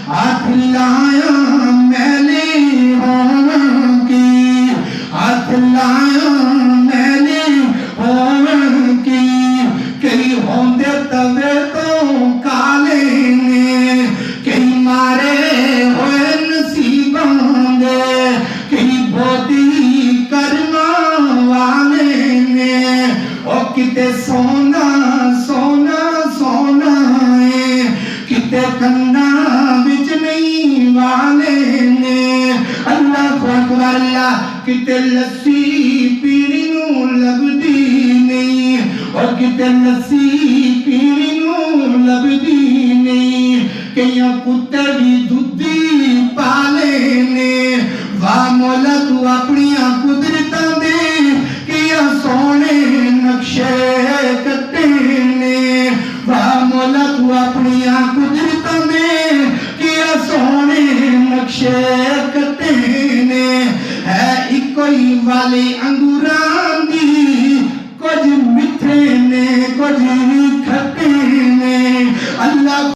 ہاتھ لایا میلی ہون کی، ہاتھ لایا میلی ہون کی، کئی ہوندے توے تو کالے نے، کئی مارے ہوئے نصیباں دے، کئی بودی کرما والے نے، او کتے سونا سونا سونا ہے، کتے کننا بچ نہیں والے نے، اللہ اکبر اللہ، کتے لسی پیری نو لبدی نہیں، اور کتے لسی پیری نو لبدی نہیں، کئیاں کتے بھی دودھی پالے نے، واہ مولا تو اپنیاں قدرتاں دے کیا سونے نقشے کٹے نے، واہ مولا تو اپنیاں قدرتاں دے کیا سونے نقشے کٹے نے، ہے اکوئی والی انگوران دی کچھ مٹھے نے کچھ